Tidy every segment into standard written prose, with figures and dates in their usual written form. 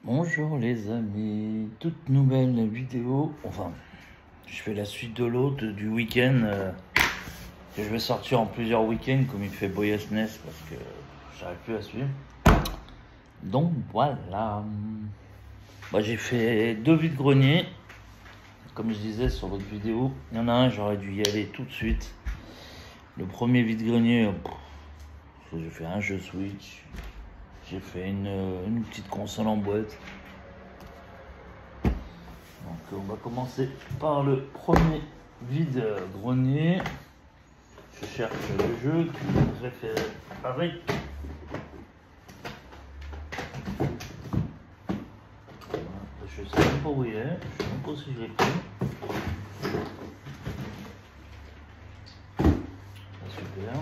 Bonjour les amis, toute nouvelle vidéo, enfin je fais la suite de l'autre du week-end que je vais sortir en plusieurs week-ends comme il fait Boyasness parce que j'arrive plus à suivre. Donc voilà, j'ai fait 2 vides-greniers, comme je disais sur l'autre vidéo. Il y en a un, j'aurais dû y aller tout de suite. Le premier vide-grenier, j'ai fait un jeu Switch. J'ai fait une petite console en boîte. Donc on va commencer par le premier vide-grenier. Je cherche le jeu que j'ai fait avec. Je sais même pas où il est. Je sais même pas si je l'ai pris. Ah, super.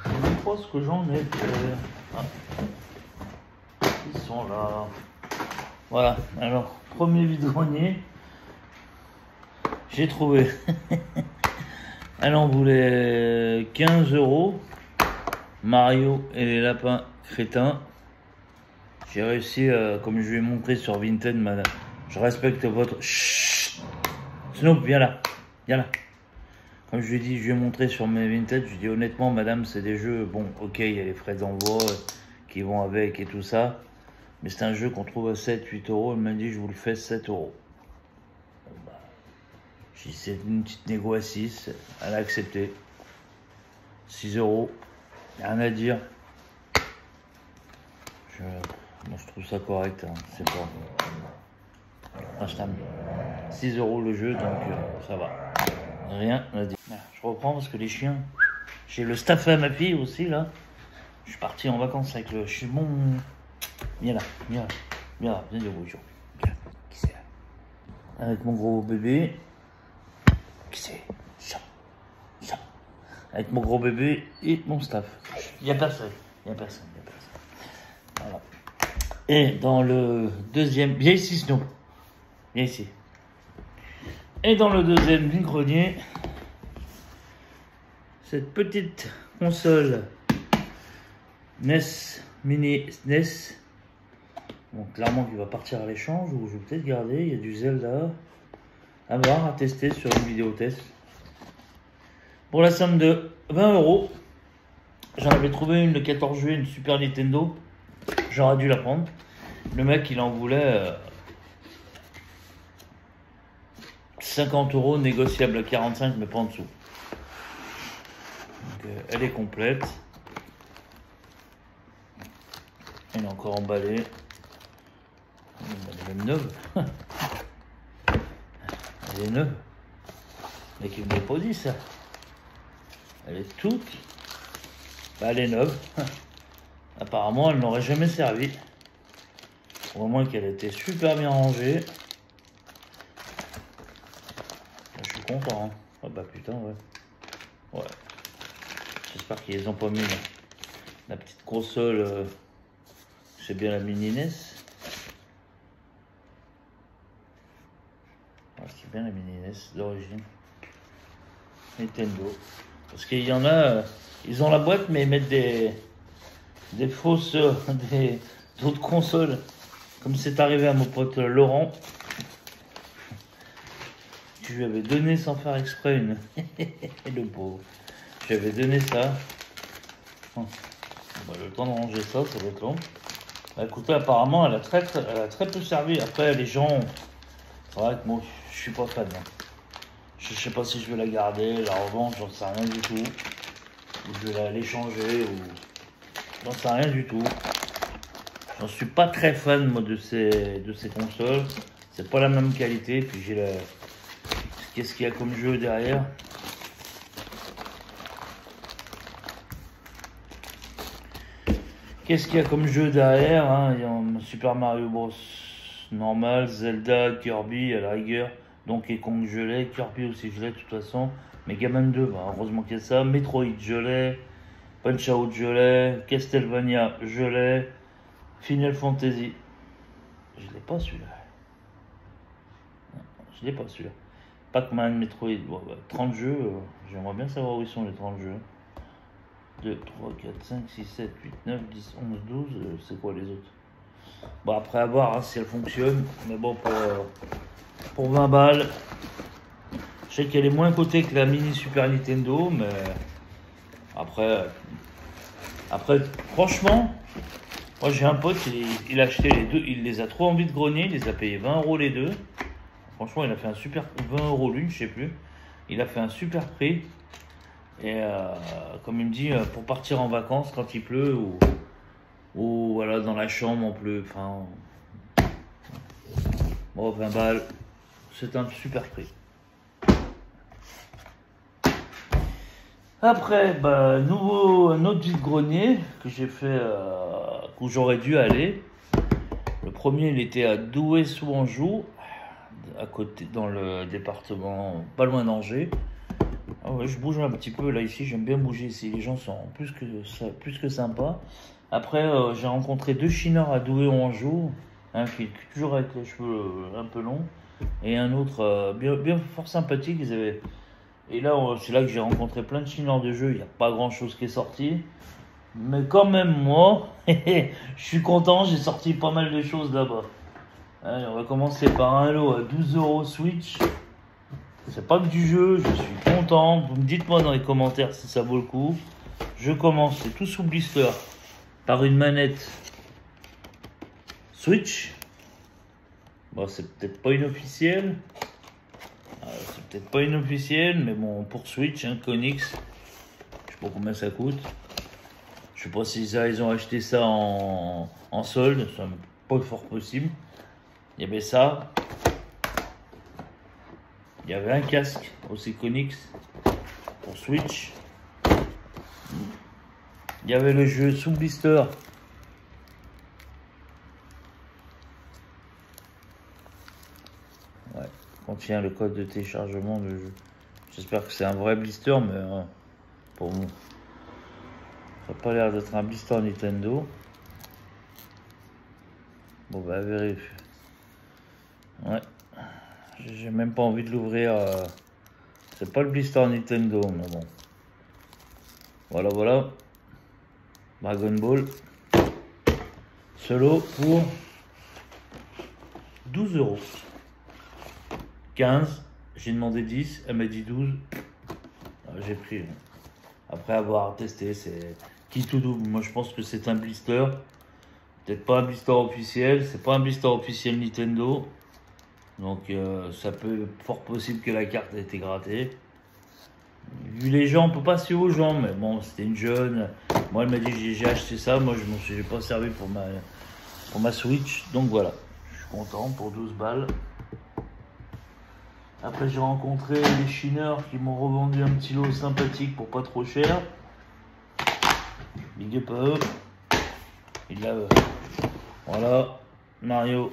Je sais même pas ce que j'en ai fait. Ah. Ils sont là. Voilà, alors, premier vide-grenier, j'ai trouvé. Elle en voulait 15 €. Mario et les lapins crétins. J'ai réussi, comme je lui ai montré sur Vinted, madame. Je respecte votre. Chut, Snoop, viens là. Viens là. Comme je lui ai dit, je lui ai montré sur mes Vinted, je lui ai dit honnêtement, madame, c'est des jeux. Bon, ok, il y a les frais d'envoi qui vont avec et tout ça. Mais c'est un jeu qu'on trouve à 7-8 €. Elle m'a dit, je vous le fais 7 €. Bon, j'ai dit, c'est une petite négo à 6. Elle a accepté. 6 €. Rien à dire. Moi, je trouve ça correct. Hein. C'est pas. Enfin, je t'aime. 6 € le jeu, donc ça va. Rien à dire. Je reprends parce que les chiens. J'ai le staff à ma fille aussi, là. Je suis parti en vacances avec le. Je suis bon. Viens là, viens là. Viens là, viens de vous, viens. Qui c'est là? Avec mon gros bébé. Qui c'est? Chat. Chat. Avec mon gros bébé et mon staff. Il n'y a personne. Il n'y a personne. Il n'y a personne. Voilà. Et dans le deuxième. Viens ici, Snow. Viens ici. Et dans le deuxième vide-grenier, cette petite console NES, mini NES. Bon, clairement, qui va partir à l'échange, ou je vais peut-être garder. Il y a du Zelda à voir, à tester sur une vidéo test. Pour la somme de 20 €, j'en avais trouvé une le 14 juillet, une Super Nintendo. J'aurais dû la prendre. Le mec, il en voulait 50 € négociable à 45, mais pas en dessous. Donc, elle est complète. Elle est encore emballée. Elle est même neuve. Elle est neuve. Mais qui ne l'ai pas dit ça. Elle est toute. Elle est neuve. Apparemment, elle n'aurait jamais servi. Au moins qu'elle était super bien rangée. Je suis content. Hein. Oh bah putain, ouais. Ouais. J'espère qu'ils les ont pas mis là. La petite console. C'est bien la mini NES. Ouais, c'est bien la mini NES d'origine. Nintendo. Parce qu'il y en a, ils ont la boîte, mais ils mettent des fausses, d'autres consoles. Comme c'est arrivé à mon pote Laurent. Je lui avais donné sans faire exprès une. Le pauvre. Je lui avais donné ça. Bon, le temps de ranger ça, ça va être long. Bah, écoutez, apparemment, elle a très peu servi. Après, les gens. C'est vrai que moi, je suis pas fan. Hein. Je sais pas si je vais la garder, la revendre, j'en sais rien du tout. Ou je vais l'échanger, ou. J'en sais rien du tout. J'en suis pas très fan, moi, de ces consoles. C'est pas la même qualité. Puis j'ai la. Qu'est-ce qu'il y a comme jeu derrière? Qu'est-ce qu'il y a comme jeu derrière hein? Il y a Super Mario Bros. Normal, Zelda, Kirby à la rigueur, Donkey Kong je l'ai, Kirby aussi je l'ai de toute façon, Megaman 2, bah, heureusement qu'il y a ça, Metroid je l'ai, Punch Out je l'ai, Castlevania je l'ai, Final Fantasy, je l'ai pas celui-là. Je l'ai pas celui-là. Pac-Man, Metroid, bon, 30 jeux, j'aimerais bien savoir où ils sont les 30 jeux. 2, 3, 4, 5, 6, 7, 8, 9, 10, 11, 12, c'est quoi les autres? Bon, après à voir hein, si elle fonctionne. Mais bon, pour 20 balles, je sais qu'elle est moins cotée que la mini Super Nintendo, mais après franchement, moi j'ai un pote, il a acheté les deux, il les a trop envie de grogner, il les a payés 20 € les deux. Franchement, il a fait un super, 20 € l'une, je sais plus. Il a fait un super prix. Et comme il me dit, pour partir en vacances quand il pleut ou voilà, dans la chambre en pleut. Enfin, bon, 20 balles, c'est un super prix. Après, bah, un autre vide-grenier que j'ai fait, où j'aurais dû aller. Le premier, il était à Douai-sous-Anjou, à côté, dans le département, pas loin d'Angers. Ah ouais, je bouge un petit peu là ici, j'aime bien bouger ici, les gens sont plus que sympas. Après, j'ai rencontré 2 Chineurs à Douai-Anjou, un qui est toujours avec les cheveux un peu longs, et un autre bien fort sympathique. Et là, c'est là que j'ai rencontré plein de Chineurs de jeu, il n'y a pas grand chose qui est sorti. Mais quand même, moi, je suis content, j'ai sorti pas mal de choses là-bas. Allez, on va commencer par un lot à 12 € Switch. C'est pas que du jeu, je suis content. Vous me dites moi dans les commentaires si ça vaut le coup. Je commence, c'est tout sous blister, par une manette Switch. Bon, c'est peut-être pas une officielle. C'est peut-être pas une officielle, mais bon, pour Switch, hein, Konix. Je sais pas combien ça coûte. Je sais pas si ils ont acheté ça en solde, c'est pas fort possible. Il y avait ça. Il y avait un casque aussi Konix pour Switch. Il y avait le jeu sous blister. Ouais, contient le code de téléchargement de jeu. J'espère que c'est un vrai blister, mais pour moi, ça n'a pas l'air d'être un blister Nintendo. Bon bah vérifie. Ouais. J'ai même pas envie de l'ouvrir. C'est pas le blister Nintendo, mais bon. Voilà. Dragon Ball. Solo pour 12 €. 15. J'ai demandé 10. Elle m'a dit 12. J'ai pris. Après avoir testé, c'est qui tout double. Moi, je pense que c'est un blister. Peut-être pas un blister officiel. C'est pas un blister officiel Nintendo. Donc ça peut fort possible que la carte ait été grattée. Vu les gens, on peut pas suivre aux gens, mais bon, c'était une jeune. Moi, elle m'a dit j'ai acheté ça, moi je m'en suis pas servi pour ma Switch, donc voilà. Je suis content pour 12 balles. Après j'ai rencontré les Chineurs qui m'ont revendu un petit lot sympathique pour pas trop cher. Big up à eux. Voilà, Mario.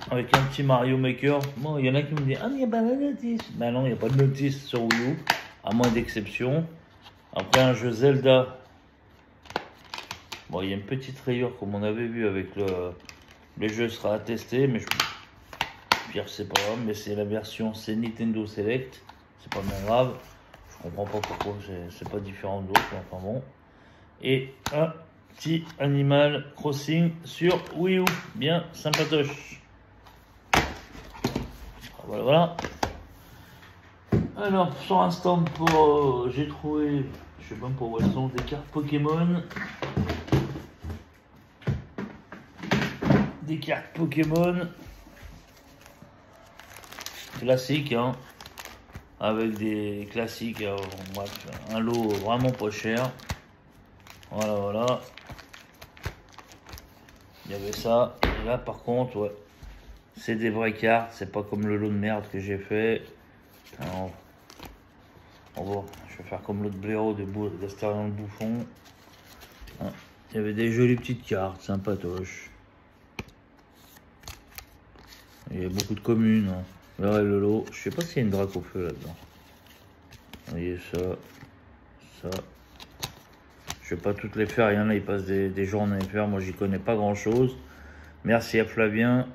Avec un petit Mario Maker. Bon, il y en a qui me disent ah, mais il n'y a pas de notice. Ben non, il n'y a pas de notice sur Wii U, à moins d'exception. Après, un jeu Zelda. Bon, il y a une petite rayure, comme on avait vu avec le jeu sera à tester, mais pire, c'est pas grave. Mais c'est la version, c'est Nintendo Select. C'est pas bien grave. Je comprends pas pourquoi c'est pas différent de l'autre, enfin bon. Et un petit Animal Crossing sur Wii U. Bien sympatoche. Voilà. Alors, sur un stand pour... j'ai trouvé, je sais même pas où elles sont, des cartes Pokémon. Des cartes Pokémon. Classiques, hein. Avec des classiques, bref, un lot vraiment pas cher. Voilà. Il y avait ça. Et là, par contre, ouais. C'est des vraies cartes, c'est pas comme le lot de merde que j'ai fait. Alors, je vais faire comme l'autre blaireau d'Astérion le Bouffon. Il y avait des jolies petites cartes, sympatoches. Il y a beaucoup de communes. Hein. Là, le lot, je sais pas s'il y a une draque au feu là-dedans. Vous voyez ça. Je vais pas toutes les faire, il y en a, ils passent des journées à les faire. Moi, j'y connais pas grand-chose. Merci à Flavien.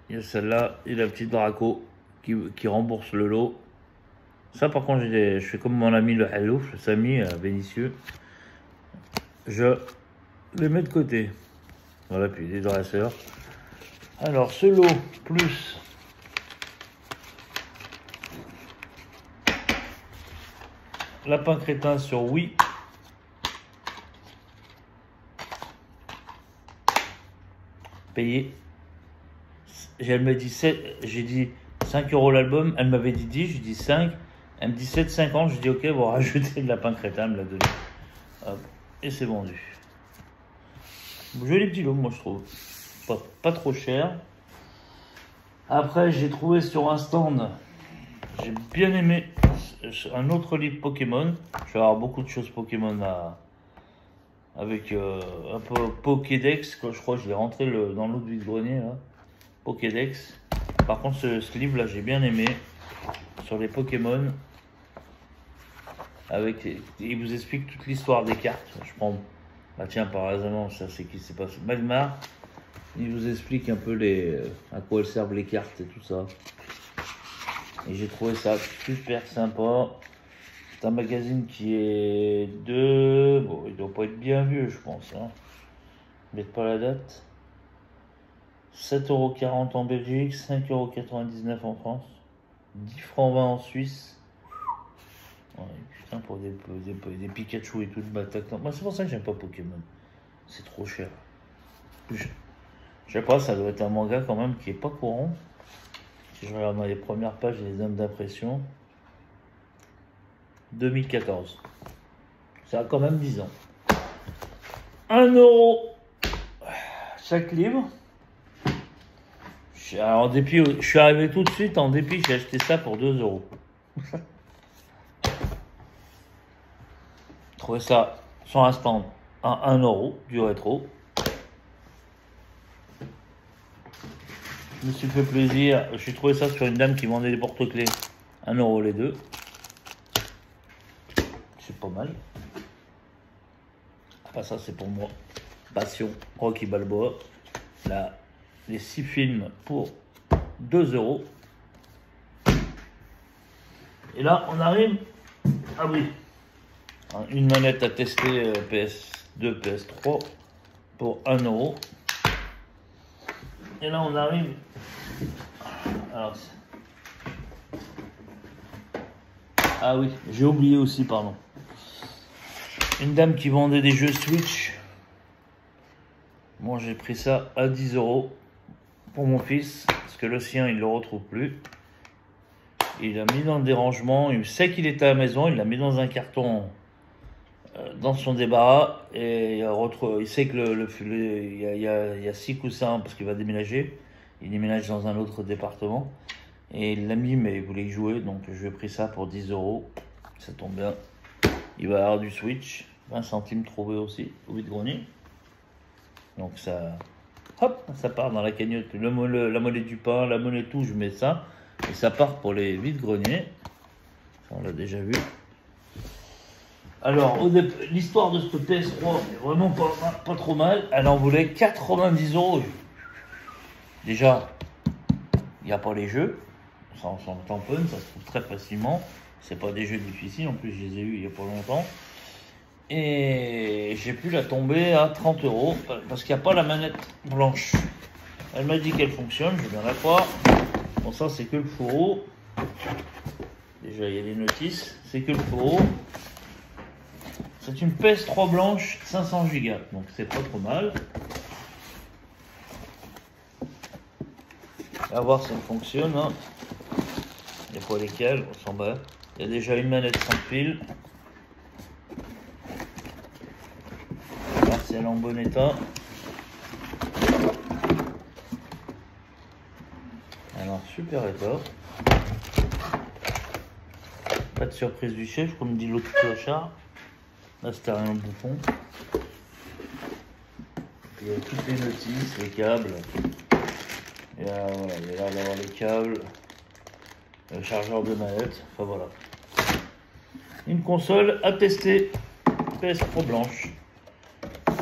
Il y a celle-là et la petite Draco qui rembourse le lot. Ça, par contre, je fais comme mon ami le Halouf, le Samy, Vénitieux. Je les mets de côté. Voilà, puis des dresseurs. Alors, ce lot plus lapin crétin sur oui. Payé. Elle m'a dit 7, j'ai dit 5 € l'album, elle m'avait dit 10, j'ai dit 5, elle me dit 7,50, je dis ok, bon, rajouter le lapin crétin, elle me l'a donné. Hop, et c'est vendu. Joli petit lot, moi je trouve. Pas trop cher. Après, j'ai trouvé sur un stand, j'ai bien aimé un autre livre Pokémon. Je vais avoir beaucoup de choses Pokémon avec un peu Pokédex, que je crois que je l'ai rentré dans l'autre vide-grenier là. Pokédex. Par contre, ce livre là, j'ai bien aimé sur les Pokémon. Il vous explique toute l'histoire des cartes. Je prends, bah tiens, par exemple, ça c'est qui s'est passé. Magmar. Il vous explique un peu à quoi elles servent les cartes et tout ça. Et j'ai trouvé ça super sympa. C'est un magazine qui est bon, il doit pas être bien vieux, je pense. Hein. Mettez pas la date. 7,40 € en Belgique, 5,99 € en France, 10 francs 20 en Suisse. Ouais, putain, pour des Pikachu et tout de batak. Moi, c'est pour ça que j'aime pas Pokémon. C'est trop cher. Je sais pas, ça doit être un manga quand même qui est pas courant. Si je regarde dans les premières pages des hommes d'impression, 2014. Ça a quand même 10 ans. 1 € chaque livre. Alors, en dépit, je suis arrivé tout de suite, en dépit, j'ai acheté ça pour 2 €. Je trouvais ça sur un stand à 1 € du rétro. Je me suis fait plaisir. J'ai trouvé ça sur une dame qui vendait des porte-clés. 1 € les deux. C'est pas mal. Après ça, c'est pour moi. Passion, Rocky Balboa. Là, les 6 films pour 2 €. Et là, on arrive. Ah oui. Une manette à tester PS2, PS3 pour 1 €. Et là, on arrive. Alors, ah oui, j'ai oublié aussi, pardon. Une dame qui vendait des jeux Switch. Moi, j'ai pris ça à 10 € pour mon fils, parce que le sien, il le retrouve plus. Il l'a mis dans le dérangement. Il sait qu'il était à la maison. Il l'a mis dans un carton dans son débarras. Et il sait que il y a 6 coussins parce qu'il va déménager. Il déménage dans un autre département. Et il l'a mis, mais il voulait y jouer. Donc, je lui ai pris ça pour 10 €. Ça tombe bien. Il va avoir du Switch. 20 centimes trouvé aussi au vide-grenier. Donc, ça, hop, ça part dans la cagnotte. La monnaie du pain, la monnaie tout, je mets ça. Et ça part pour les vide-greniers. On l'a déjà vu. Alors, l'histoire de ce PS3 est vraiment pas trop mal. Elle en voulait 90 €. Déjà, il n'y a pas les jeux. Ça en tamponne, ça se trouve très facilement. C'est pas des jeux difficiles. En plus, je les ai eus il n'y a pas longtemps. Et j'ai pu la tomber à 30 € parce qu'il n'y a pas la manette blanche. Elle m'a dit qu'elle fonctionne, je vais bien la croire. Bon, ça, c'est que le fourreau. Déjà, il y a les notices. C'est que le fourreau. C'est une PS3 blanche 500 Go. Donc, c'est pas trop mal. On va voir si elle fonctionne. Hein. Il n'y a pas lesquelles, on s'en bat. Il y a déjà une manette sans fil. On va voir si elle est en bon état. Alors, super état. Pas de surprise du chef, comme dit l'autre clochard. Là, c'était rien le bouton. Puis, il y a toutes les notices, les câbles. Et là, voilà, il y a l'air d'avoir les câbles. Le chargeur de manette. Enfin, voilà. Une console à tester. PS3 blanche.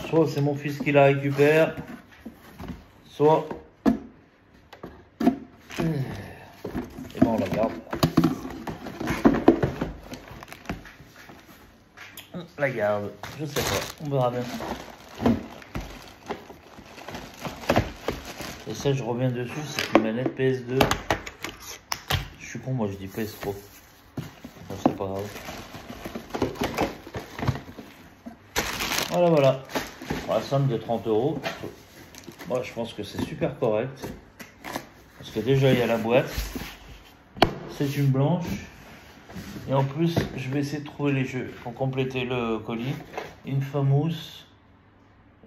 Soit c'est mon fils qui la récupère, soit et ben on la garde. On la garde, je sais pas, on verra bien. Et ça, je reviens dessus, c'est une manette PS2. Je suis con, moi je dis PS3. Bon, c'est pas grave. Voilà, voilà. Pour la somme de 30 €. Moi, je pense que c'est super correct. Parce que déjà, il y a la boîte. C'est une blanche. Et en plus, je vais essayer de trouver les jeux pour compléter le colis. Infamous,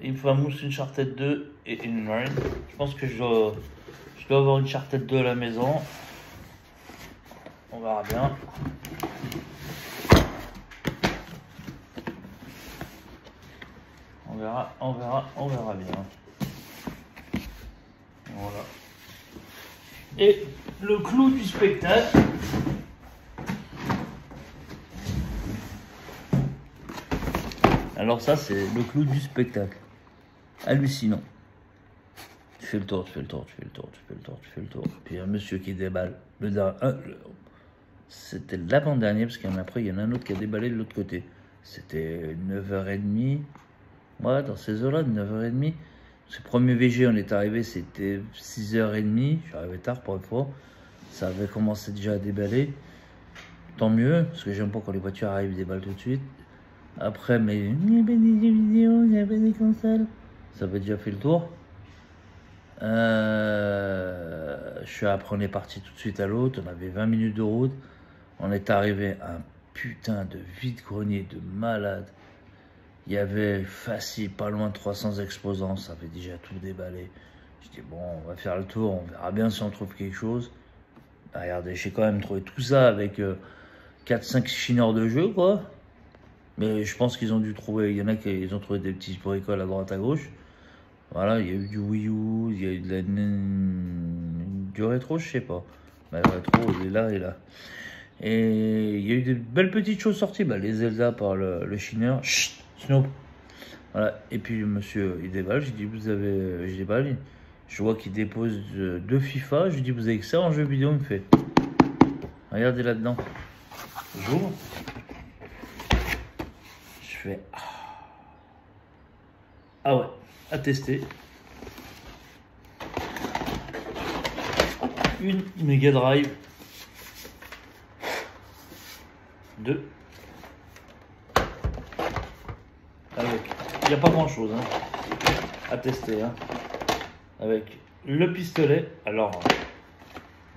Uncharted 2 et Inline. Je pense que je dois avoir Uncharted 2 à la maison. On verra bien. On verra bien. Voilà. Et le clou du spectacle. Alors ça, c'est le clou du spectacle. Hallucinant. Tu fais le tour. Puis un monsieur qui déballe. C'était l'avant-dernier, parce qu'après, il y en a un autre qui a déballé de l'autre côté. C'était 9h30. Ouais, dans ces eaux-là, 9h30. Ce premier VG, on est arrivé, c'était 6h30. Je suis arrivé tard pour une fois. Ça avait commencé déjà à déballer. Tant mieux, parce que j'aime pas quand les voitures arrivent, déballent tout de suite. Après, mais il y avait des jeux vidéo, il y avait des consoles. Ça avait déjà fait le tour. Après, on est parti tout de suite à l'autre. On avait 20 minutes de route. On est arrivé à un putain de vide-grenier de malade. Il y avait facile, pas loin de 300 exposants. Ça avait déjà tout déballé. Je dis, bon, on va faire le tour. On verra bien si on trouve quelque chose. Ah, regardez, j'ai quand même trouvé tout ça avec 4-5 chineurs de jeu, quoi. Mais je pense qu'ils ont dû trouver, il y en a qui ont trouvé des petits bricoles à droite à gauche. Voilà, il y a eu du Wii U, il y a eu du rétro, je sais pas. Mais le rétro, il est là et là. Et il y a eu des belles petites choses sorties. Bah, les Zelda par le chineur. Chut, Snoop. Voilà. Et puis le monsieur, il déballe. J'ai dit, vous avez. Je déballe. Je vois qu'il dépose 2 FIFA. Je lui dis, vous avez que ça en jeu vidéo? Il me fait, regardez là-dedans. J'ouvre. Je fais, ah ouais, à tester. Une Mega Drive 2 avec, il n'y a pas grand chose à tester, avec le pistolet. Alors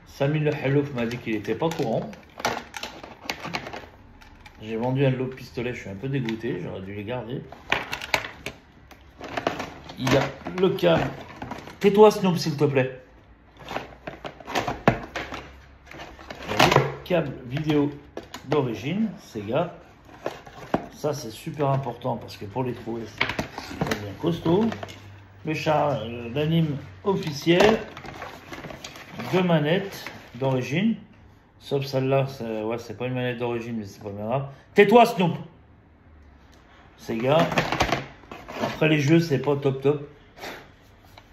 Sami le Hellouf m'a dit qu'il n'était pas courant. J'ai vendu un lot de pistolet, je suis un peu dégoûté, j'aurais dû les garder. Il y a le câble. Tais-toi Snoop s'il te plaît. Le câble vidéo d'origine, Sega. Ça c'est super important parce que pour les trouver c'est bien costaud. Le char d'anime officiel. 2 manettes d'origine. Sauf celle-là, ouais, c'est pas une manette d'origine, mais c'est pas grave. Tais-toi, Snoop! Sega. Après, les jeux, c'est pas top.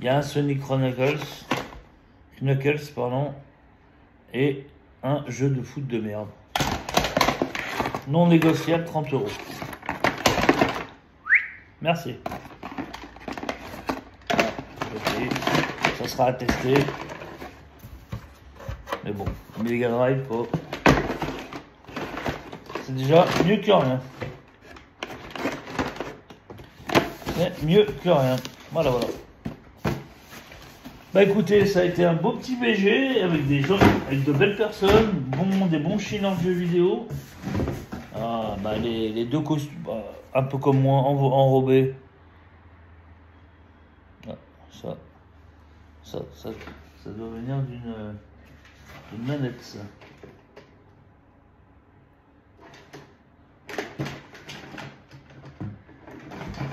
Il y a un Sonic Knuckles, pardon. Et un jeu de foot de merde. Non négociable, 30 €. Merci. Ok, ça sera à tester. Mais bon, Mega Drive, c'est déjà mieux que rien. C'est mieux que rien. Voilà. Bah écoutez, ça a été un beau petit BG avec des gens, avec de belles personnes, des bons chineurs de jeux vidéo. Ah, bah les deux costumes, un peu comme moi, enrobés. Ah, ça doit venir d'une manette, ça.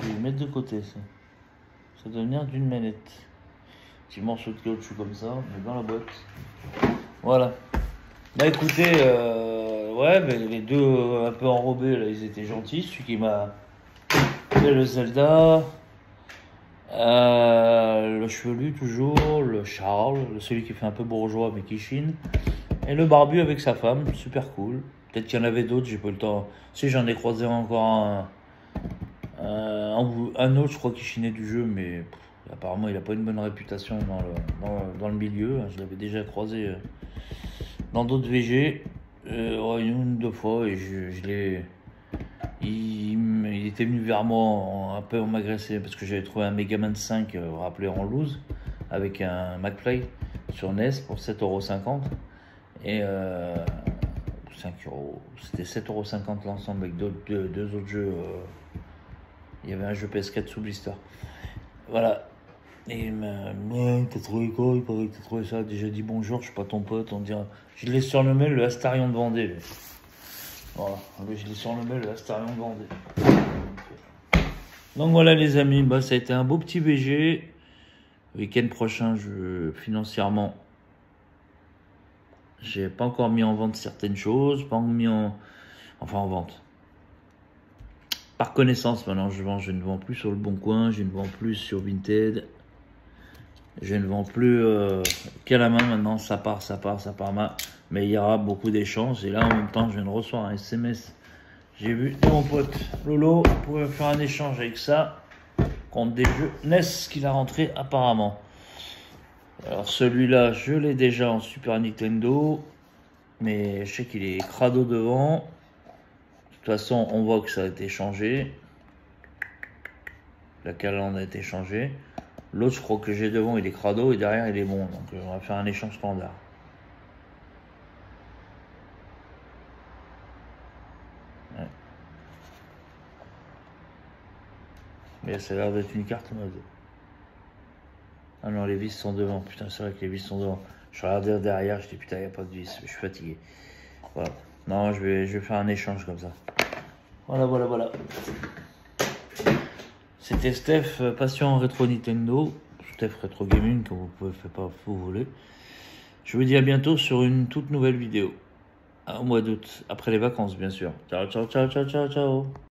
Je vais le mettre de côté, ça. Ça doit venir d'une manette. Petit morceau de caoutchouc comme ça, mais dans la boîte. Voilà. Bah écoutez, ouais, mais les deux un peu enrobés, là, ils étaient gentils. Celui qui m'a fait le Zelda, le chevelu toujours, le Charles, celui qui fait un peu bourgeois mais qui chine, et le barbu avec sa femme, super cool. Peut-être qu'il y en avait d'autres, j'ai pas eu le temps. Si, j'en ai croisé encore un autre, je crois, qui chinait du jeu, mais Apparemment, il n'a pas une bonne réputation dans le milieu. Je l'avais déjà croisé dans d'autres VG, une ou deux fois, et je l'ai. Il était venu vers moi un peu m'agresser parce que j'avais trouvé un Megaman 5 rappelé en loose avec un MacPlay sur NES pour 7,50 € et 5 €. C'était 7,50 € l'ensemble avec deux autres jeux. Il y avait un jeu PS4 sous blister. Voilà. Et il m'a dit, t'as trouvé quoi? Il paraît que t'as trouvé ça. Déjà dit bonjour, je suis pas ton pote. On dirait. Je l'ai surnommé le Astarion de Vendée. Lui. Voilà, je l'ai surnommé le Astarion de Vendée. Donc voilà les amis, bah, ça a été un beau petit VG. Week-end prochain, financièrement, j'ai pas encore mis en vente certaines choses, pas mis en vente. Par connaissance, maintenant je ne vends plus sur le Bon Coin, je ne vends plus sur Vinted, je ne vends plus qu'à la main maintenant, ça part main. Mais il y aura beaucoup d'échanges et là en même temps je viens de recevoir un SMS. J'ai vu de mon pote Lolo pouvait faire un échange avec ça contre des jeux NES qu'il a rentré apparemment. Alors celui-là je l'ai déjà en Super Nintendo, mais je sais qu'il est crado devant. De toute façon on voit que ça a été changé. La calandre a été changée. L'autre je crois que j'ai devant il est crado et derrière il est bon. Donc on va faire un échange standard. Ouais. Mais ça a l'air d'être une carte mode. Ah non, les vis sont devant. Putain, c'est vrai que les vis sont devant. Je regardais derrière, je dis putain, il n'y a pas de vis. Je suis fatigué. Voilà. Non, je vais faire un échange comme ça. Voilà. C'était Steph, passion rétro Nintendo. Steph Retro Gaming, que vous pouvez faire pas vous voulez. Je vous dis à bientôt sur une toute nouvelle vidéo. Au mois d'août, après les vacances, bien sûr. Ciao.